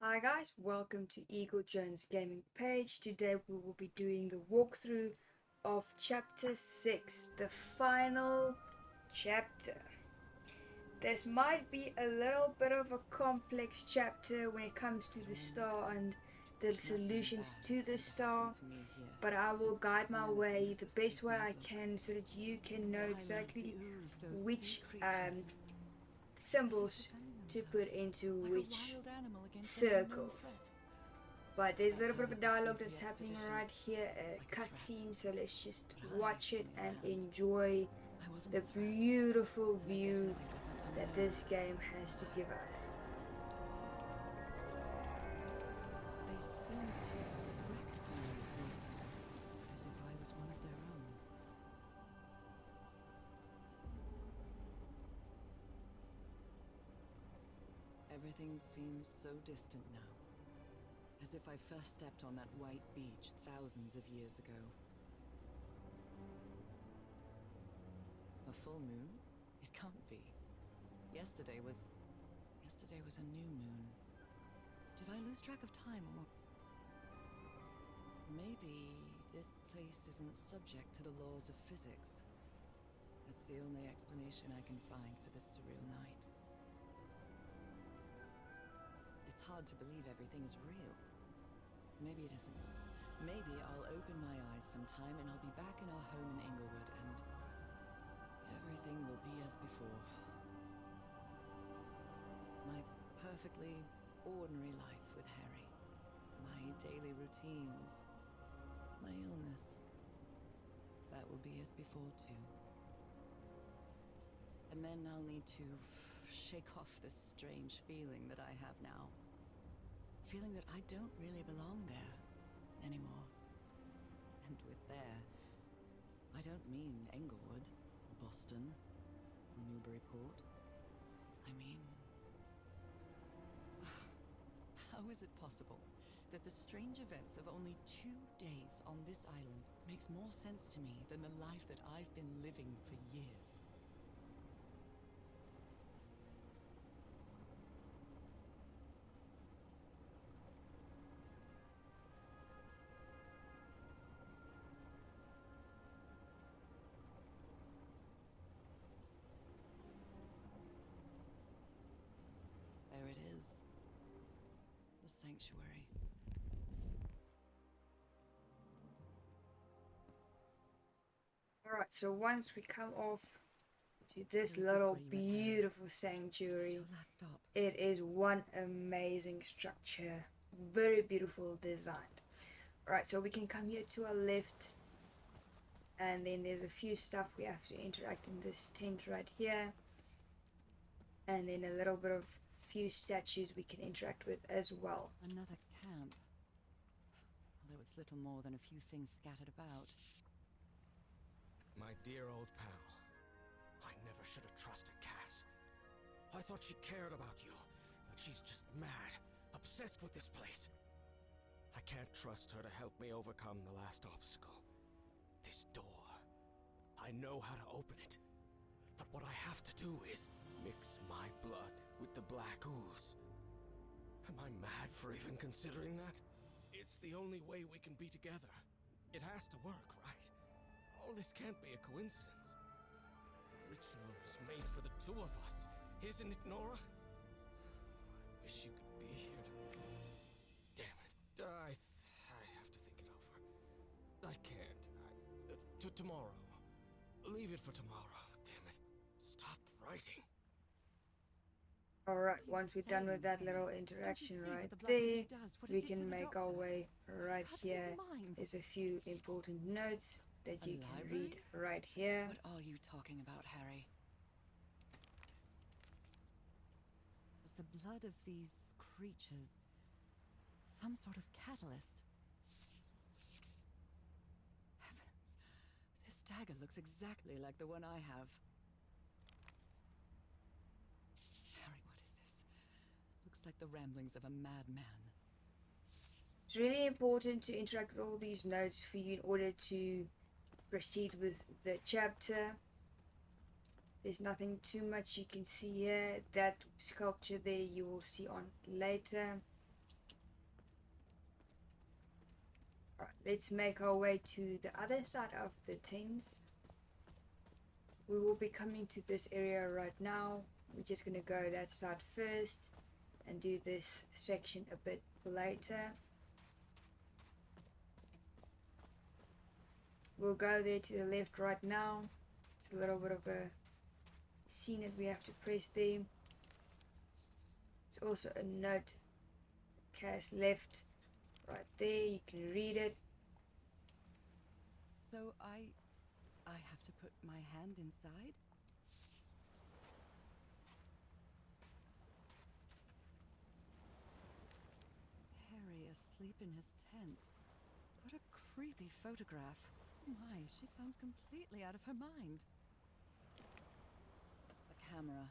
Hi guys, welcome to Eagle Jones Gaming page. Today we will be doing the walkthrough of chapter 6, the final chapter. This might be a little bit of a complex chapter when it comes to the star and the solutions to the star, but I will guide my way the best way I can so that you can know exactly which symbols to put into which circles. But there's a little bit of a dialogue that's happening right here, a cutscene, so let's just watch it and enjoy the beautiful view that this game has to give us. They seemed to recognize me, as if I was one of their own. Everything seems so distant now, as if I first stepped on that white beach thousands of years ago. A full moon? It can't be. Yesterday was a new moon. Did I lose track of time, or maybe this place isn't subject to the laws of physics? That's the only explanation I can find for this surreal night. It's hard to believe everything is real. Maybe it isn't. Maybe I'll open my eyes sometime and I'll be back in our home in Englewood and everything will be as before. My perfectly ordinary life with Harry. My daily routines. My illness. That will be as before too. And then I'll need to shake off this strange feeling that I have now. Feeling that I don't really belong there anymore. And with there, I don't mean Englewood, or Boston, or Newburyport. I mean... how is it possible that the strange events of only 2 days on this island makes more sense to me than the life that I've been living for years? There it is. The sanctuary. Alright, so once we come off to this So is this little where you met Harry? beautiful Is this sanctuary, your last stop? it is one amazing structure, very beautiful design. Alright, so we can come here to our left, and then there's a few stuff we have to interact in this tent right here, and then a little bit of few statues we can interact with as well. Another camp. Although it's little more than a few things scattered about. My dear old pal. I never should have trusted Cass. I thought she cared about you, but she's just mad, obsessed with this place. I can't trust her to help me overcome the last obstacle. This door. I know how to open it. But what I have to do is mix my blood with the black ooze. Am I mad for even considering that? It's the only way we can be together. It has to work, right? All this can't be a coincidence. Ritual is made for the two of us, isn't it, Norah? I wish you could be here to... Damn it. I have to think it over. I can't. Tomorrow. Leave it for tomorrow. Damn it. Stop writing. Alright, once we're done with that little interaction right there, we can make our way right here. There's a few important notes that you can read right here. What are you talking about, Harry? Was the blood of these creatures some sort of catalyst? Heavens, this dagger looks exactly like the one I have. Harry, what is this? Looks like the ramblings of a madman. It's really important to interact with all these notes for you in order to proceed with the chapter. There's nothing too much you can see here. That sculpture there you will see on later. let's make our way to the other side of the tents. We will be coming to this area right now. We're just gonna go that side first and do this section a bit later. We'll go there to the left right now. It's a little bit of a scene that we have to press there. It's also a note, cast left right there, you can read it. So I have to put my hand inside? Harry asleep in his tent. What a creepy photograph. Oh my, she sounds completely out of her mind. A camera.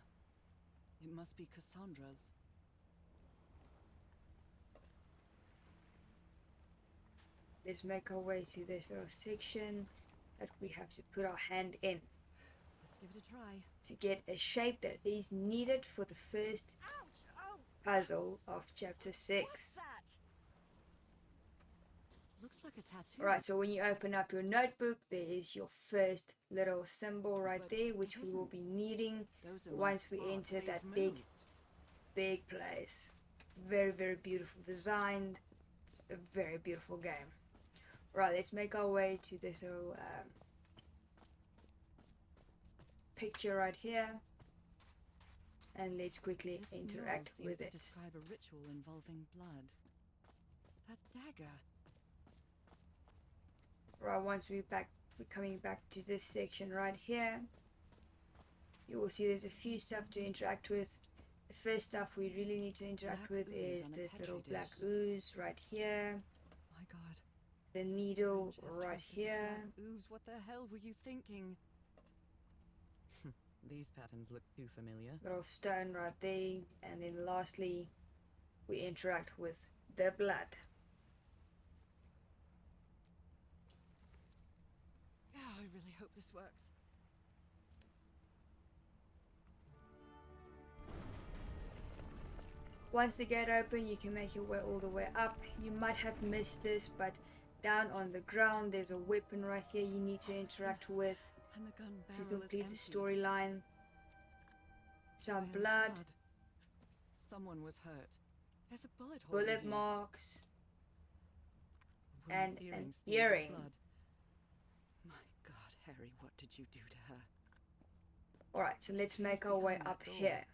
It must be Cassandra's. Let's make our way to this little section that we have to put our hand in Let's give it a try. to get a shape that is needed for the first Ouch! Oh! puzzle of chapter 6. What's that? Looks like a tattoo. Right, so when you open up your notebook, there is your first little symbol right But there, which it we will be isn't. needing Those are my once we spots. enter They've that moved. big place. Very, very beautiful designed. It's a very beautiful game. Right, let's make our way to this little picture right here, and let's quickly This mural interact seems with to it. describe a ritual involving blood. That dagger. Right, once we're coming back to this section right here, you will see there's a few stuff to interact with. The first stuff we really need to interact Black with ooze is on a this little petri black dish. ooze right here, My God. the The needle syringe has right traces of here. black ooze. What the hell were you thinking? These patterns look too familiar. Little stone right there, and then lastly we interact with the blood. Oh, I really hope this works. Once the gate open, you can make your way all the way up. You might have missed this, but down on the ground there's a weapon right here you need to interact Yes, with And the gun to barrel is complete the empty. storyline. Some Trail of blood, Someone was hurt. There's a bullet hole in bullet here. marks, A woman's and an earring stained with earring. blood. My God, Harry, what did you do to her? Alright, so let's Who's make our way behind that up door? here.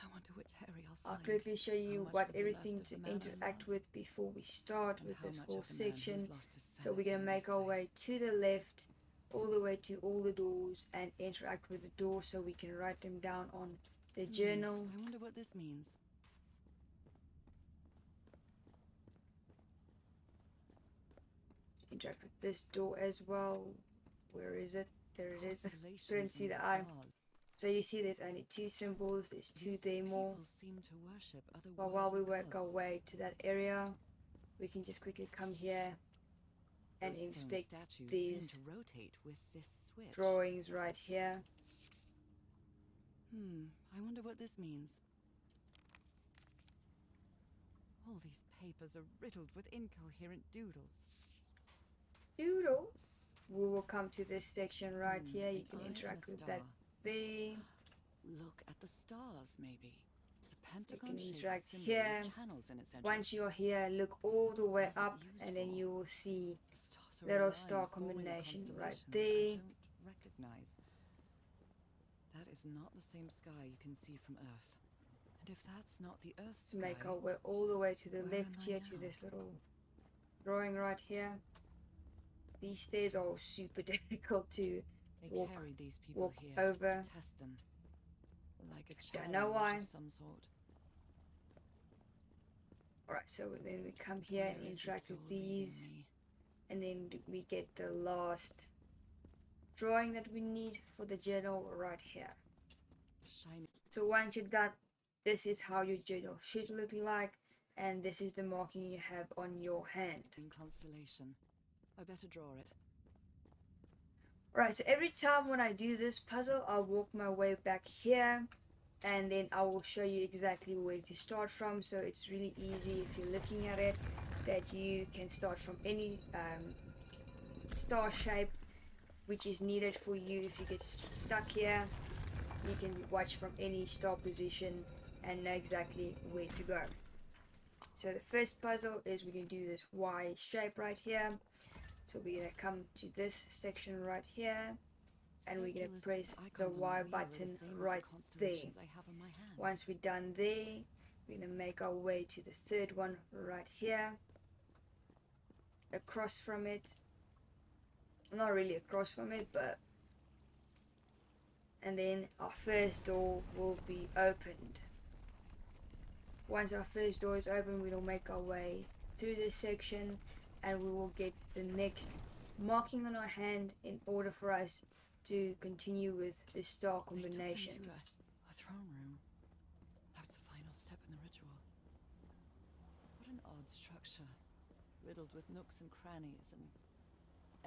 I wonder which Harry I'll find. quickly show you much what will be left everything of to the man I interact love? with before we start And with how this much whole of the man who's section. lost his So we're sanity gonna in make this our place? way to the left, all the way to all the doors, and interact with the doors so we can write them down on the journal. I wonder what this means. Interact with this door as well. Where is it? There it is. Constellations Couldn't see and the eye. stars. So you see there's only two symbols, there's two These there more. people seem to worship But while we otherworldly work our gods. way to that area, we can just quickly come here and Those stone inspect statues these seem to rotate with this switch. drawings right here. I wonder what this means. All these papers are riddled with incoherent doodles. Doodles. We will come to this section right here. You an can eye and interact a with that star. there. Look at the stars, maybe. It's a can pentagon-shaped interact symbol here. with channels in its edges. Once you're here, look all the way What is it up, used and then for? you will see The stars are little aligned, star forming a combination right constellation there. I don't recognize. That is not the same sky you can see from Earth. And if that's not the Earth's to sky, make our way all the way to the where left am I here to now? this little drawing right here. These stairs are super difficult to they walk- carried these people walk here over. to test them, like a Don't challenge know why. of some sort. Alright, so then we come here Where and is this interact with door leading these, me? and then we get the last drawing that we need for the journal right here. Shiny So once you're done, this is how your journal should look like, and this is the marking you have on your hand. constellation. I better draw it. Right, so every time when I do this puzzle, I'll walk my way back here and then I will show you exactly where to start from. So it's really easy if you're looking at it, that you can start from any star shape which is needed for you. If you get stuck here, you can watch from any star position and know exactly where to go. So the first puzzle is we're going to do this Y shape right here. So we're going to come to this section right here, and we're going to press the Y button right there. Once we're done there, we're going to make our way to the third one right here, across from it, not really across from it, but, and then our first door will be opened. Once our first door is open, we will make our way through this section, and we will get the next marking on our hand in order for us to continue with the star combinations. A throne room. That was the final step in the ritual. What an odd structure, riddled with nooks and crannies and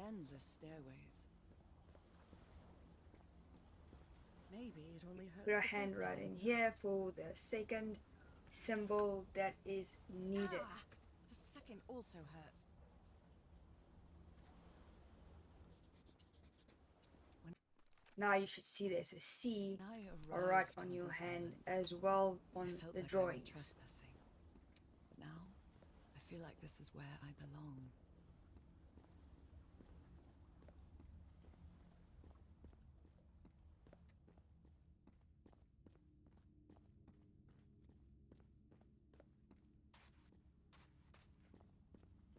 endless stairways. Maybe it only hurts Put our the hand first right time. in here for the second symbol that is needed. The second also hurts. Now you should see there's a C When I right arrived on your this hand island, as well on I felt the like I was drawings. trespassing. But now, I feel like this is where I belong.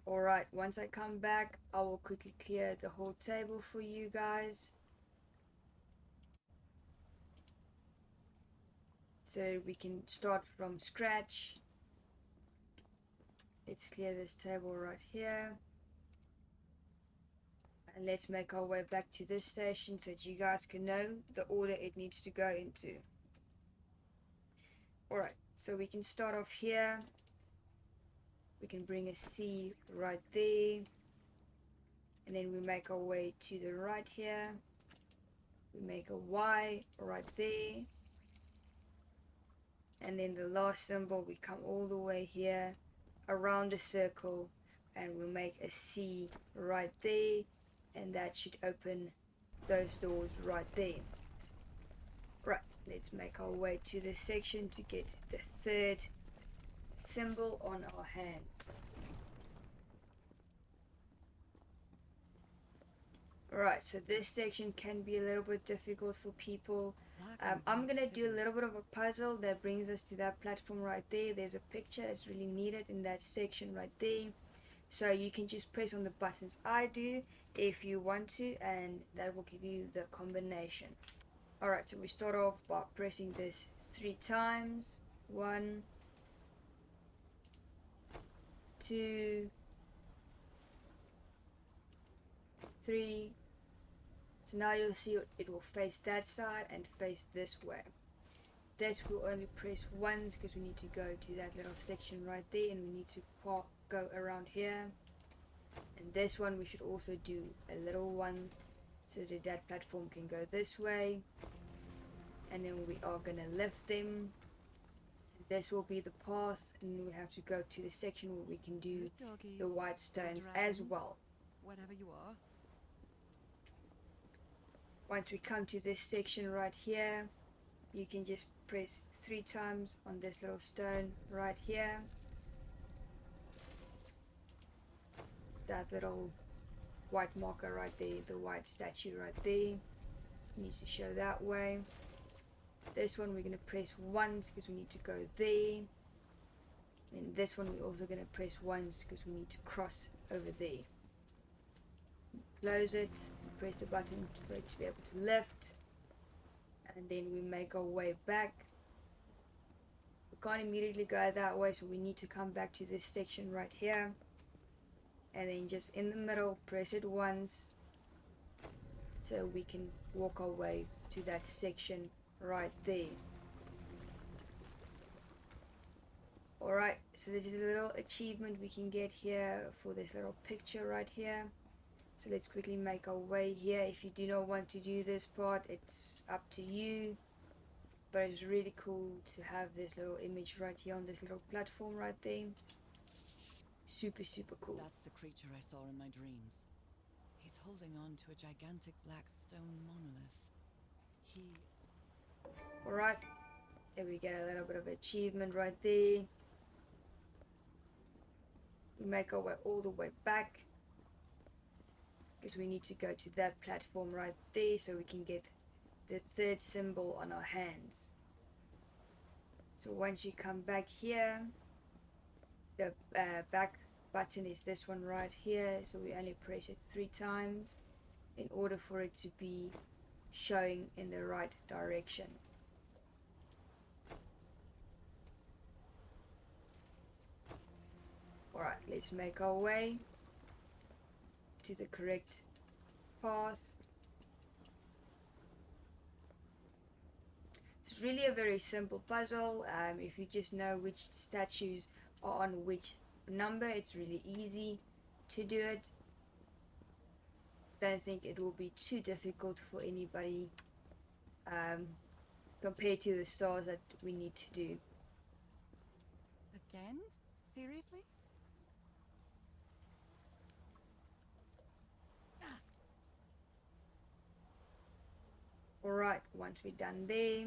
Alright, once I come back, I will quickly clear the whole table for you guys, so we can start from scratch. Let's clear this table right here, and let's make our way back to this station so that you guys can know the order it needs to go into. Alright, so we can start off here. We can bring a C right there, and then we make our way to the right here. We make a Y right there, and then the last symbol, we come all the way here around the circle, and we'll make a C right there, and that should open those doors right there. Right, let's make our way to this section to get the third symbol on our hands. Right, so this section can be a little bit difficult for people. I'm gonna do a little bit of a puzzle that brings us to that platform right there. There's a picture that's really needed in that section right there, so you can just press on the buttons I do if you want to, and that will give you the combination. Alright, so we start off by pressing this 3 times. 1, 2, 3. So now you'll see it will face that side and face this way. This we'll only press once because we need to go to that little section right there, and we need to go around here. And this one we should also do a little one so that that platform can go this way. And then we are gonna lift them. This will be the path, and we have to go to the section where we can do the white stones as well. Whatever you are. Once we come to this section right here, you can just press 3 times on this little stone right here. It's that little white marker right there, the white statue right there. It needs to show that way. This one we're going to press once because we need to go there. And this one we're also going to press once because we need to cross over there. Close it, press the button for it to be able to lift, and then we make our way back. We can't immediately go that way, so we need to come back to this section right here, and then just in the middle press it once so we can walk our way to that section right there. Alright, so this is a little achievement we can get here for this little picture right here. So let's quickly make our way here. If you do not want to do this part, it's up to you. but it's really cool to have this little image right here on this little platform right there. Super cool. That's the creature I saw in my dreams. He's holding on to a gigantic black stone monolith. Alright, there we get a little bit of achievement right there. We make our way all the way back, because we need to go to that platform right there so we can get the third symbol on our hands. So once you come back here, the back button is this one right here, so we only press it 3 times in order for it to be showing in the right direction. Alright, let's make our way to the correct path. It's really a very simple puzzle. If you just know which statues are on which number, it's really easy to do it. Don't think it will be too difficult for anybody compared to the stars that we need to do. Again? Seriously? Alright, once we're done there,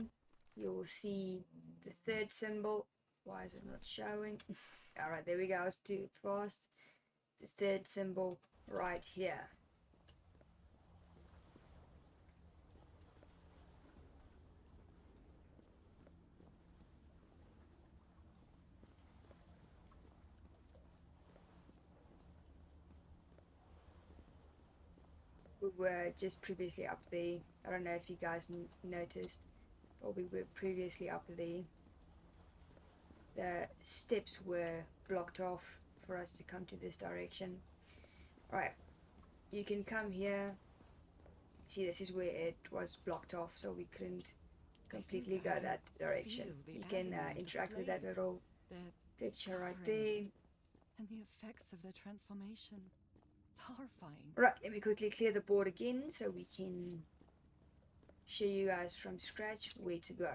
you'll see the third symbol. Why is it not showing? Alright, there we go, I was too fast. The third symbol right here. We were just previously up there. I don't know if you guys noticed, but we were previously up there. The steps were blocked off for us to come to this direction. Alright, you can come here. See, this is where it was blocked off, so we couldn't completely go that direction. You can interact with that little picture right there. And the effects of their transformation. It's horrifying. Right, let me quickly clear the board again so we can show you guys from scratch where to go.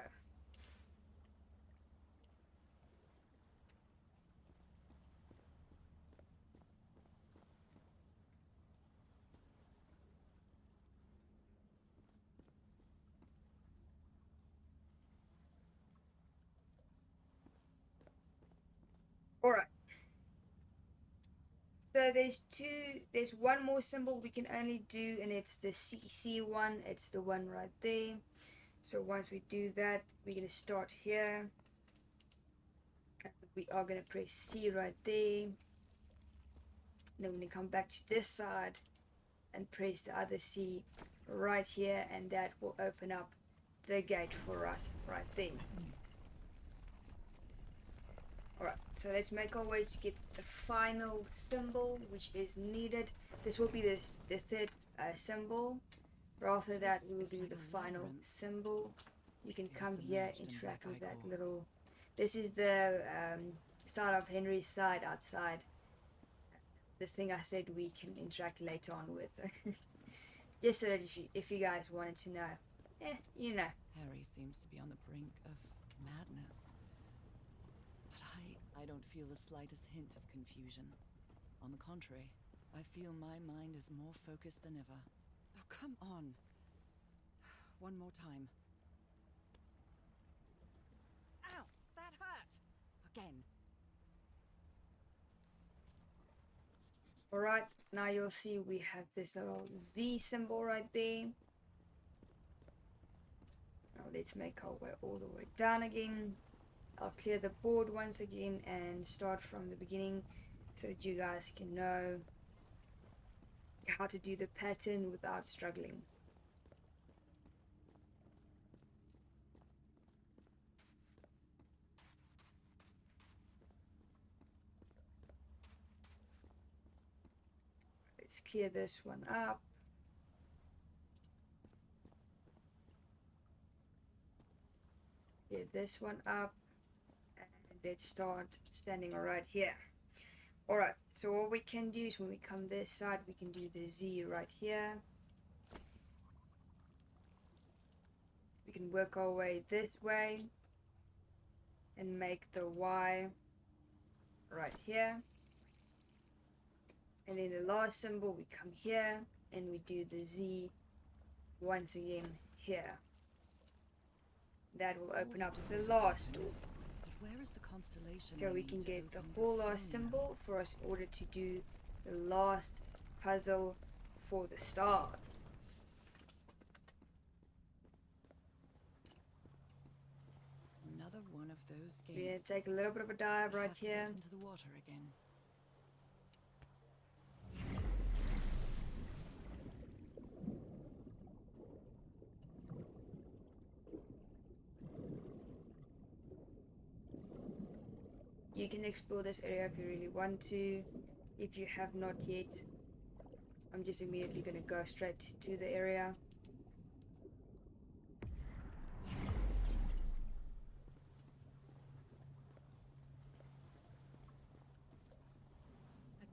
Alright. So there's one more symbol we can only do, and it's the CC one. It's the one right there. So once we do that, we're going to start here. And we are going to press C right there. Then we're going to come back to this side and press the other C right here, and that will open up the gate for us right there. Alright, so let's make our way to get the final symbol which is needed. This will be the third symbol, but after that we will do the final symbol. You can come here, interact with that little... This is the side of Henry's side outside. This thing I said we can interact later on with. Just so that if you guys wanted to know. You know. Harry seems to be on the brink of madness. But I don't feel the slightest hint of confusion. On the contrary, I feel my mind is more focused than ever. Oh, come on. One more time. Ow! That hurt! Again. Alright, now you'll see we have this little Z symbol right there. Now let's make our way all the way down again. I'll clear the board once again and start from the beginning so that you guys can know how to do the pattern without struggling. Let's clear this one up. Clear this one up. And let's start standing right here. Alright, so what we can do is when we come this side, we can do the Z right here. We We can work our way this way and make the Y right here. And then the last symbol, we come here and we do the Z once again here. That will open up the last door. But where is the constellation? So I we need can to get the open whole throne last now? symbol for us in order to do the last puzzle for the stars. Another one of those We're gonna gates. take a little bit of a dive I right have to here. get into the water again. You can explore this area if you really want to. If you have not yet, I'm just immediately gonna go straight to the area.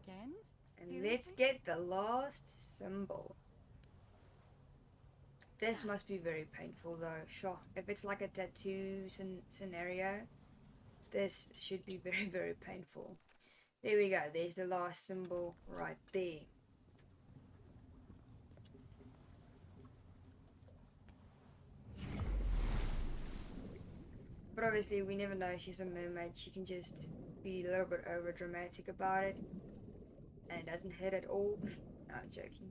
Again? And let's get the last symbol. This must be very painful though. Sure, if it's like a tattoo scenario, this should be very, very painful. There we go, there's the last symbol right there. But obviously we never know, she's a mermaid, she can just be a little bit over dramatic about it. And it doesn't hurt at all. No, I'm joking.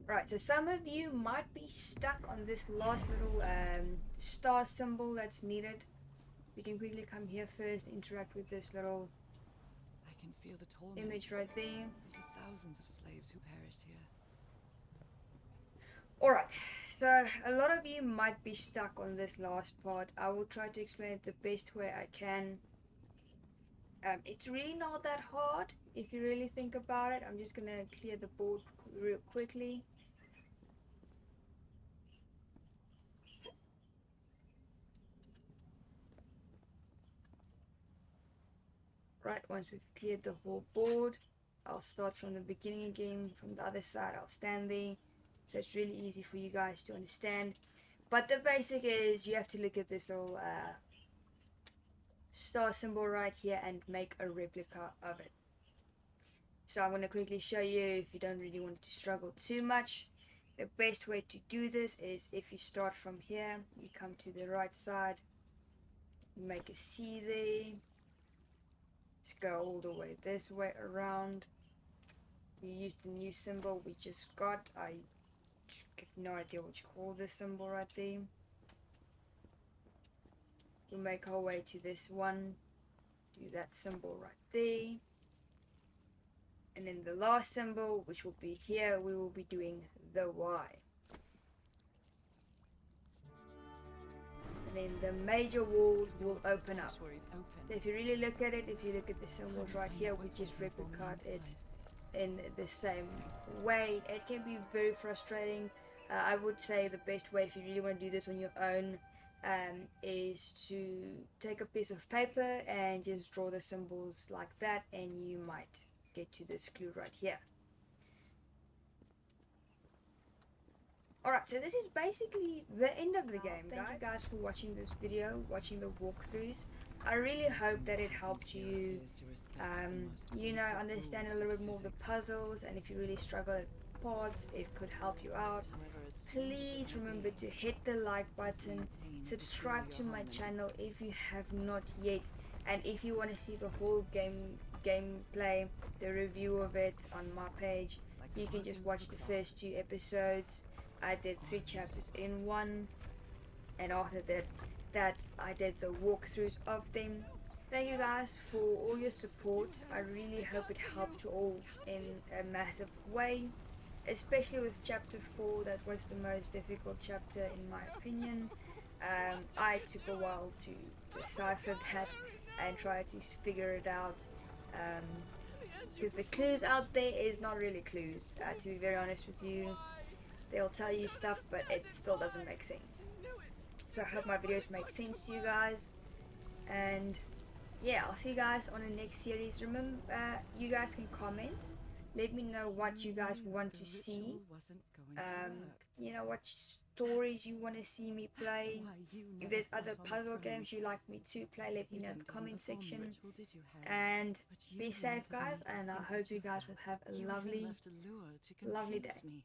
Right, so some of you might be stuck on this last little star symbol that's needed. We can quickly come here first, interact with this little I can feel the torment image right there. of the thousands of slaves who perished here. Alright, so a lot of you might be stuck on this last part. I will try to explain it the best way I can. It's really not that hard if you really think about it. I'm just gonna clear the board real quickly. Right, once we've cleared the whole board, I'll start from the beginning again. From the other side, I'll stand there. So it's really easy for you guys to understand. But the basic is you have to look at this little star symbol right here and make a replica of it. So I'm going to quickly show you if you don't really want to struggle too much. The best way to do this is if you start from here, you come to the right side, you make a C there. Let's go all the way this way around. We use the new symbol we just got. I have no idea what you call this symbol right there. We'll make our way to this one. Do that symbol right there. And then the last symbol, which will be here, we will be doing the Y. And then the major walls will open up. Sanctuary's open. If you really look at it, if you look at the symbols right here, we just replicate it in the same way. It can be very frustrating. I would say the best way if you really want to do this on your own is to take a piece of paper and just draw the symbols like that, and you might get to this clue right here. Alright, so this is basically the end of the game, guys. Thank you guys for watching this video, watching the walkthroughs. I really hope that it helped you, understand a little bit more of the puzzles, and if you really struggle at parts, it could help you out. Please remember to hit the like button, subscribe to my channel if you have not yet, and if you want to see the whole gameplay, the review of it on my page, you can just watch the first 2 episodes. I did 3 chapters in one, and after that I did the walkthroughs of them. Thank you guys for all your support. I really hope it helped you all in a massive way, especially with chapter 4. That was the most difficult chapter in my opinion. I took a while to decipher that and try to figure it out, because the clues out there is not really clues, to be very honest with you. They'll tell you stuff, but it still doesn't make sense. So I hope my videos make sense to you guys, and yeah, I'll see you guys on the next series. Remember, you guys can comment Let me know what you guys knew want the to see. ritual wasn't going to work. You know, what stories you want to see me play. Why you If never there's thought other on the puzzle phone. games you like me to play, let me You know in didn't the even comment perform the section. ritual, did you, Harry? And But you be safe, wanted me guys, to and I think hope what you guys had. will have a You even lovely, left a lure to lovely confuse day. me.